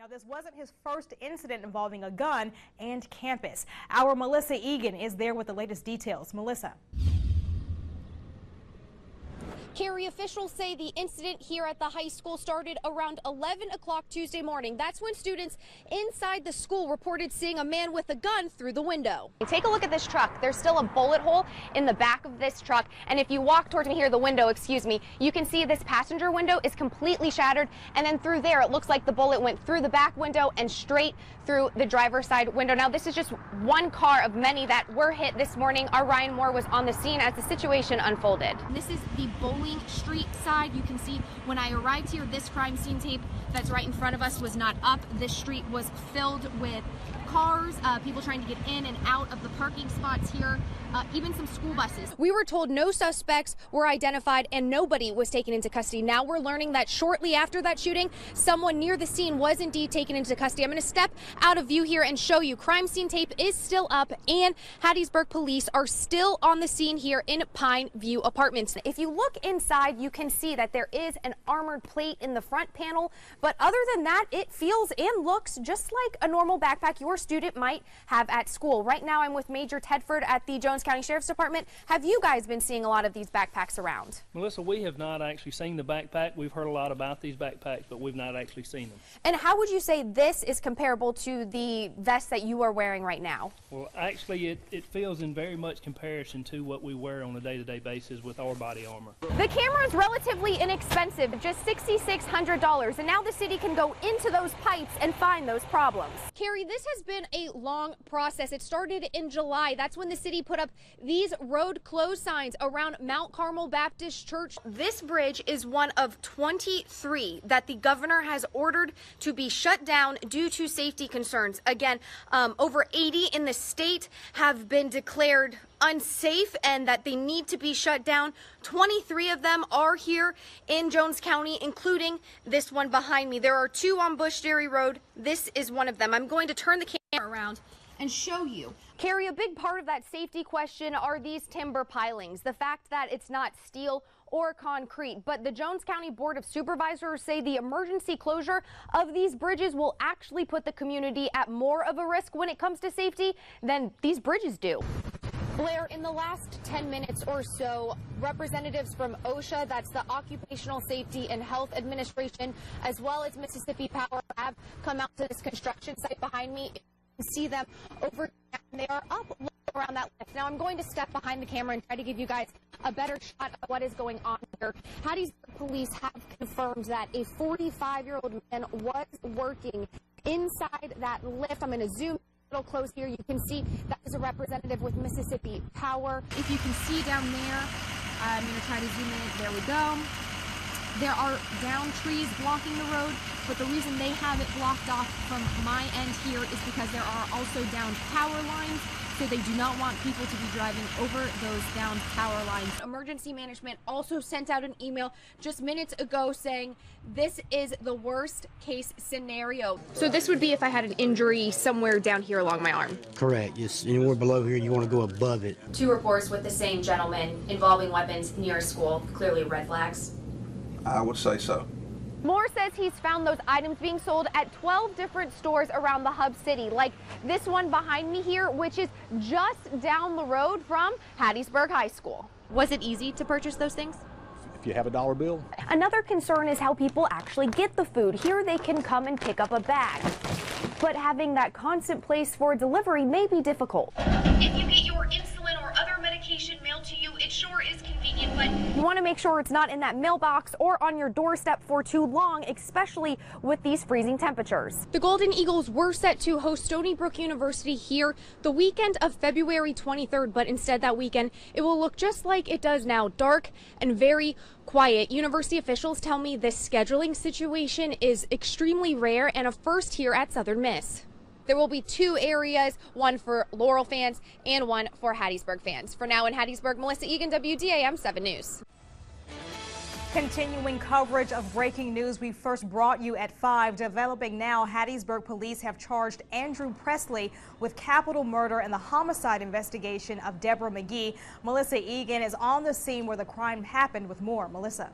Now, this wasn't his first incident involving a gun and campus. Our Melissa Egan is there with the latest details. Melissa. Carrie, officials say the incident here at the high school started around 11 o'clock Tuesday morning. That's when students inside the school reported seeing a man with a gun through the window. Take a look at this truck. There's still a bullet hole in the back of this truck. And if you walk towards me here, the window, excuse me, you can see this passenger window is completely shattered. And then through there, it looks like the bullet went through the back window and straight through the driver's side window. Now, this is just one car of many that were hit this morning. Our Ryan Moore was on the scene as the situation unfolded. This is the Bowling Street side. You can see when I arrived here, this crime scene tape that's right in front of us was not up. This street was filled with cars, people trying to get in and out of the parking spots here, even some school buses. We were told no suspects were identified and nobody was taken into custody. Now we're learning that shortly after that shooting, someone near the scene was indeed taken into custody. I'm going to step out of view here and show you crime scene tape is still up and Hattiesburg police are still on the scene here in Pine View Apartments. If you look inside, you can see that there is an armored plate in the front panel, but other than that, it feels and looks just like a normal backpack your student might have at school. Right now, I'm with Major Tedford at the Jones County Sheriff's Department. Have you guys been seeing a lot of these backpacks around? Melissa, we have not actually seen the backpack. We've heard a lot about these backpacks, but we've not actually seen them. And how would you say this is comparable to the vest that you are wearing right now? Well, actually, it feels in very much comparison to what we wear on a day-to-day basis with our body armor. The camera is relatively inexpensive, just $6,600, and now the city can go into those pipes and find those problems. Carrie, this has been a long process. It started in July. That's when the city put up these road close signs around Mount Carmel Baptist Church. This bridge is one of 23 that the governor has ordered to be shut down due to safety concerns. Again, over 80 in the state have been declared unsafe and that they need to be shut down. 23 of them are here in Jones County, including this one behind me. There are 2 on Bush Dairy Road. This is one of them. I'm going to turn the camera around and show you. Carrie, a big part of that safety question are these timber pilings. The fact that it's not steel or concrete, but the Jones County Board of Supervisors say the emergency closure of these bridges will actually put the community at more of a risk when it comes to safety than these bridges do. Blair, in the last 10 minutes or so, representatives from OSHA, that's the Occupational Safety and Health Administration, as well as Mississippi Power, have come out to this construction site behind me. You can see them over there, and they are up around that lift. Now I'm going to step behind the camera and try to give you guys a better shot of what is going on here. Hattiesburg police have confirmed that a 45-year-old man was working inside that lift. I'm going to zoom little close here. You can see that is a representative with Mississippi Power. If you can see down there, I'm going to try to zoom in. There we go. There are down trees blocking the road, but the reason they have it blocked off from my end here is because there are also down power lines, so they do not want people to be driving over those down power lines. Emergency management also sent out an email just minutes ago saying this is the worst case scenario. So this would be if I had an injury somewhere down here along my arm. Correct. Just anywhere below here, you want to go above it. 2 reports with the same gentleman involving weapons near a school. Clearly red flags. I would say so. Moore says he's found those items being sold at 12 different stores around the hub city, like this one behind me here, which is just down the road from Hattiesburg High School. Was it easy to purchase those things? If you have a dollar bill. Another concern is how people actually get the food. Here they can come and pick up a bag, but having that constant place for delivery may be difficult. If you get your insulin or other medication mailed to you, it sure is convenient, but you want to make sure it's not in that mailbox or on your doorstep for too long, especially with these freezing temperatures. The Golden Eagles were set to host Stony Brook University here the weekend of February 23rd, but instead that weekend it will look just like it does now, dark and very quiet. University officials tell me this scheduling situation is extremely rare and a first here at Southern Miss. There will be 2 areas, one for Laurel fans and one for Hattiesburg fans. For now in Hattiesburg, Melissa Egan, WDAM 7 News. Continuing coverage of breaking news we first brought you at 5. Developing now, Hattiesburg police have charged Andrew Presley with capital murder and the homicide investigation of Deborah McGee. Melissa Egan is on the scene where the crime happened with more. Melissa.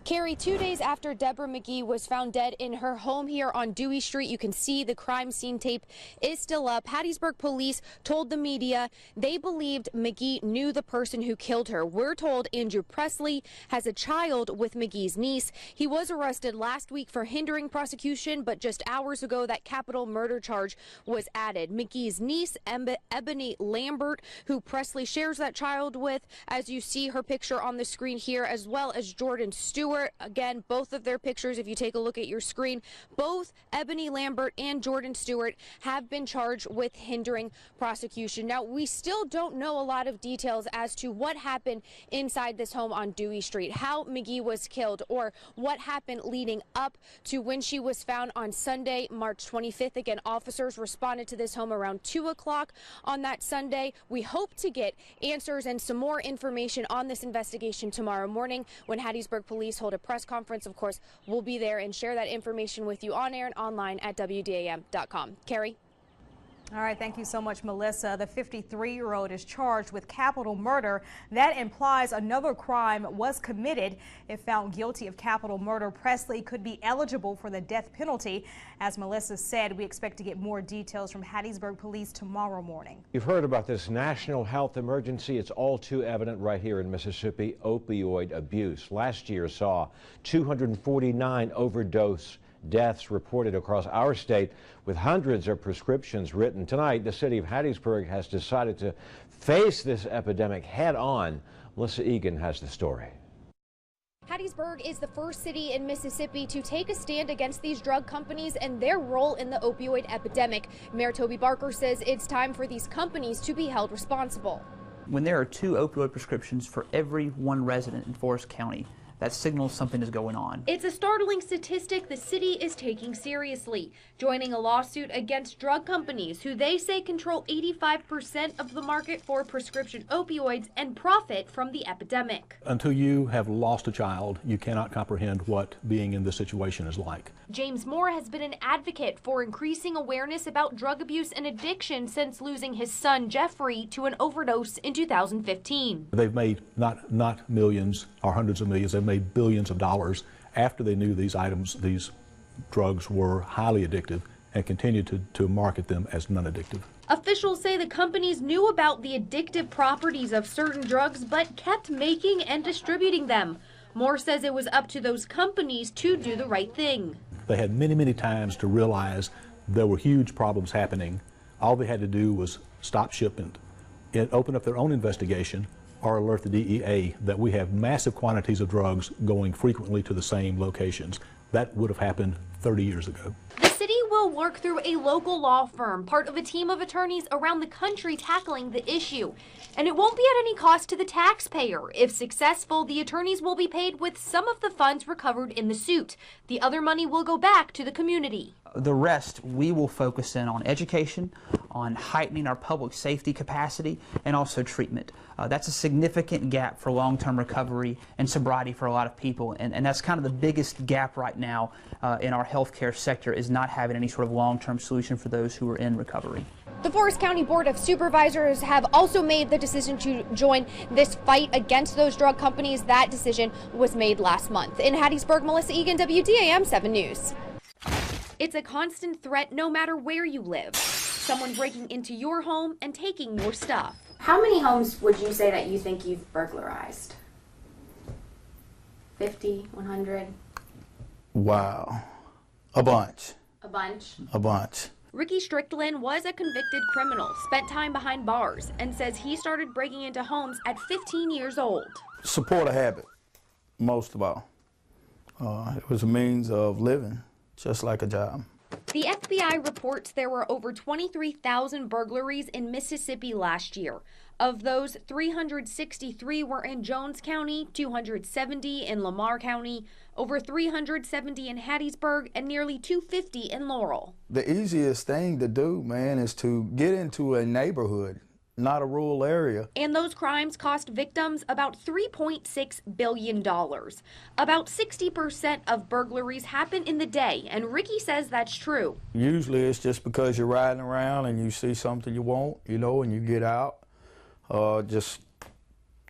Carrie, 2 days after Deborah McGee was found dead in her home here on Dewey Street, you can see the crime scene tape is still up. Hattiesburg police told the media they believed McGee knew the person who killed her. We're told Andrew Presley has a child with McGee's niece. He was arrested last week for hindering prosecution, but just hours ago that capital murder charge was added. McGee's niece, Ebony Lambert, who Presley shares that child with, as you see her picture on the screen here, as well as Jordan Stewart. Again, both of their pictures, if you take a look at your screen, both Ebony Lambert and Jordan Stewart have been charged with hindering prosecution. Now, we still don't know a lot of details as to what happened inside this home on Dewey Street, how McGee was killed, or what happened leading up to when she was found on Sunday, March 25th. Again, officers responded to this home around 2 o'clock on that Sunday. We hope to get answers and some more information on this investigation tomorrow morning when Hattiesburg police hold a press conference. Of course, we'll be there and share that information with you on air and online at WDAM.com. Carrie? All right, thank you so much, Melissa. The 53-year-old is charged with capital murder. That implies another crime was committed. If found guilty of capital murder, Presley could be eligible for the death penalty. As Melissa said, we expect to get more details from Hattiesburg police tomorrow morning. You've heard about this national health emergency. It's all too evident right here in Mississippi, opioid abuse. Last year saw 249 overdose deaths reported across our state, with hundreds of prescriptions written. Tonight, the city of Hattiesburg has decided to face this epidemic head on. Melissa Egan has the story. Hattiesburg is the first city in Mississippi to take a stand against these drug companies and their role in the opioid epidemic. Mayor Toby Barker says it's time for these companies to be held responsible. When there are 2 opioid prescriptions for every 1 resident in Forest County, that signals something is going on. It's a startling statistic the city is taking seriously, joining a lawsuit against drug companies who they say control 85% of the market for prescription opioids and profit from the epidemic. Until you have lost a child, you cannot comprehend what being in this situation is like. James Moore has been an advocate for increasing awareness about drug abuse and addiction since losing his son Jeffrey to an overdose in 2015. They've made not millions or hundreds of millions, they've made billions of dollars after they knew these drugs were highly addictive and continued to market them as non-addictive. Officials say the companies knew about the addictive properties of certain drugs but kept making and distributing them. Moore says it was up to those companies to do the right thing. They had many times to realize there were huge problems happening. All they had to do was stop shipment and open up their own investigation or alert the DEA that we have massive quantities of drugs going frequently to the same locations. That would have happened 30 years ago. The city will work through a local law firm, part of a team of attorneys around the country tackling the issue. And it won't be at any cost to the taxpayer. If successful, the attorneys will be paid with some of the funds recovered in the suit. The other money will go back to the community. The rest, we will focus in on education, on heightening our public safety capacity, and also treatment. That's a significant gap for long-term recovery and sobriety for a lot of people, and that's kind of the biggest gap right now in our healthcare sector, is not having any sort of long-term solution for those who are in recovery. The Forest County Board of Supervisors have also made the decision to join this fight against those drug companies. That decision was made last month. In Hattiesburg, Melissa Egan, WDAM 7 News. It's a constant threat no matter where you live. Someone breaking into your home and taking your stuff. How many homes would you say that you think you've burglarized? 50, 100? Wow. A bunch. A bunch? A bunch. Ricky Strickland was a convicted criminal, spent time behind bars, and says he started breaking into homes at 15 years old. Support a habit, most of all. It was a means of living, just like a job. The FBI reports there were over 23,000 burglaries in Mississippi last year. Of those, 363 were in Jones County, 270 in Lamar County, over 370 in Hattiesburg, and nearly 250 in Laurel. The easiest thing to do, man, is to get into a neighborhood, not a rural area. And those crimes cost victims about $3.6 billion. About 60% of burglaries happen in the day, and Ricky says that's true. Usually it's just because you're riding around and you see something you want, you know, and you get out. Just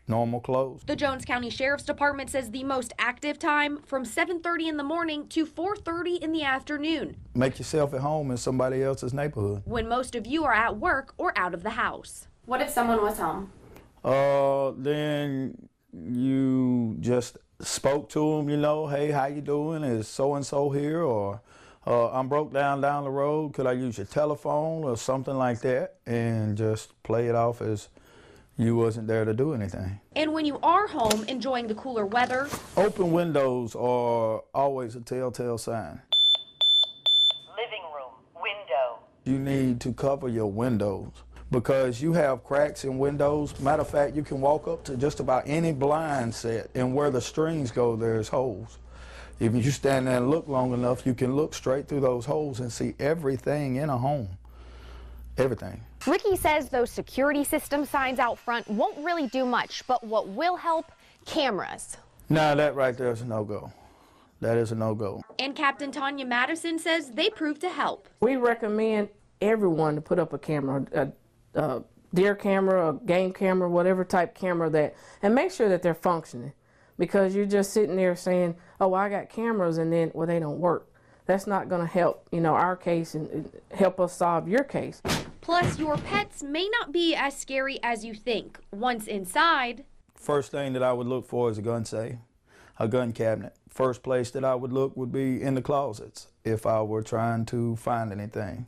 normal clothes. The Jones County Sheriff's Department says the most active time from 7:30 in the morning to 4:30 in the afternoon. Make yourself at home in somebody else's neighborhood. When most of you are at work or out of the house. What if someone was home? Then you just spoke to them, you know, hey, how you doing? Is so-and-so here? Or I'm broke down the road. Could I use your telephone or something like that? And just play it off as you wasn't there to do anything. And when you are home enjoying the cooler weather, open windows are always a telltale sign. Living room, window. You need to cover your windows because you have cracks in windows. Matter of fact, you can walk up to just about any blind set, and where the strings go, there's holes. If you stand there and look long enough, you can look straight through those holes and see everything in a home. Everything. Ricky says those security system signs out front won't really do much, but what will help, cameras. Now that right there is a no-go. That is a no-go. And Captain Tanya Madison says they prove to help. We recommend everyone to put up a camera, a deer camera, a game camera, whatever type camera that, and make sure that they're functioning. Because you're just sitting there saying, oh, I got cameras, and then, well, they don't work. That's not going to help, you know, our case and help us solve your case. Plus, your pets may not be as scary as you think. Once inside, first thing that I would look for is a gun safe, a gun cabinet. First place that I would look would be in the closets if I were trying to find anything.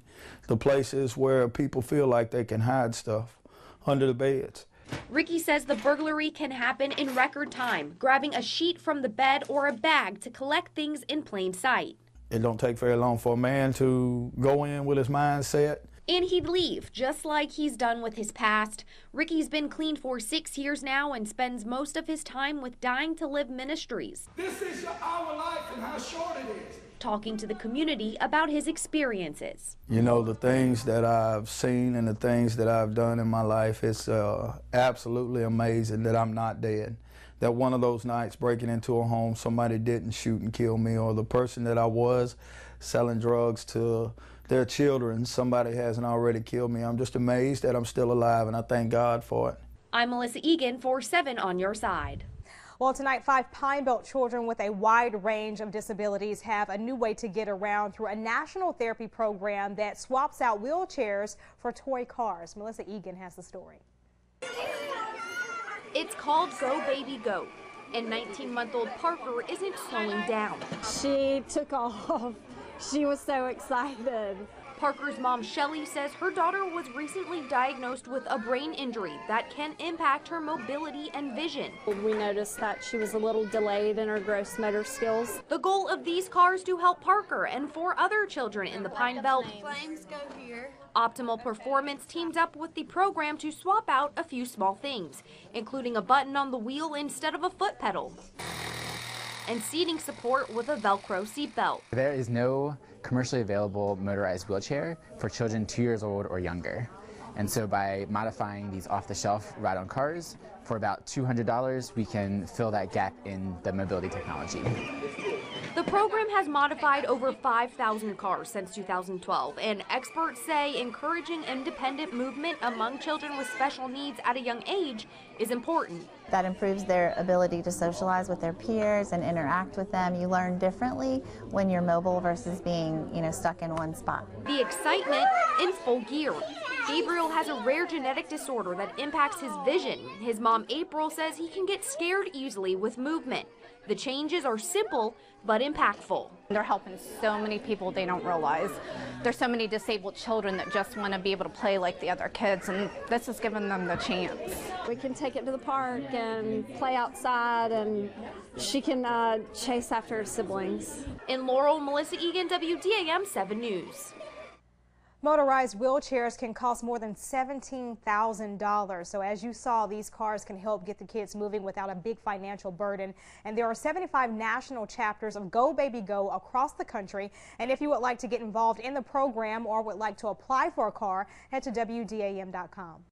The places where people feel like they can hide stuff, under the beds. Ricky says the burglary can happen in record time, grabbing a sheet from the bed or a bag to collect things in plain sight. It don't take very long for a man to go in with his mindset. And he'd leave, just like he's done with his past. Ricky's been clean for 6 years now and spends most of his time with Dying to Live Ministries. This is our life and how short it is. Talking to the community about his experiences. You know, the things that I've seen and the things that I've done in my life, it's absolutely amazing that I'm not dead. That one of those nights breaking into a home, somebody didn't shoot and kill me, or the person that I was selling drugs to their children, somebody hasn't already killed me. I'm just amazed that I'm still alive, and I thank God for it. I'm Melissa Egan for 7 on Your Side. Well, tonight, 5 Pine Belt children with a wide range of disabilities have a new way to get around through a national therapy program that swaps out wheelchairs for toy cars. Melissa Egan has the story. It's called Go Baby Go, and 19-month-old Parker isn't slowing down. She took off. She was so excited. Parker's mom, Shelly, says her daughter was recently diagnosed with a brain injury that can impact her mobility and vision. We noticed that she was a little delayed in her gross motor skills. The goal of these cars to help Parker and 4 other children in the Pine Belt. Flames go here. Optimal Performance teamed up with the program to swap out a few small things, including a button on the wheel instead of a foot pedal, and seating support with a Velcro seatbelt. There is no commercially available motorized wheelchair for children 2 years old or younger. And so by modifying these off-the-shelf ride-on cars, for about $200, we can fill that gap in the mobility technology. The program has modified over 5,000 cars since 2012, and experts say encouraging independent movement among children with special needs at a young age is important. That improves their ability to socialize with their peers and interact with them. You learn differently when you're mobile versus being, stuck in one spot. The excitement in full gear. Gabriel has a rare genetic disorder that impacts his vision. His mom, April, says he can get scared easily with movement. The changes are simple but impactful. They're helping so many people they don't realize. There's so many disabled children that just want to be able to play like the other kids, and this is giving them the chance. We can take it to the park and play outside, and she can chase after her siblings. In Laurel, Melissa Egan, WDAM 7 News. Motorized wheelchairs can cost more than $17,000. So as you saw, these cars can help get the kids moving without a big financial burden. And there are 75 national chapters of Go Baby Go across the country. And if you would like to get involved in the program or would like to apply for a car, head to WDAM.com.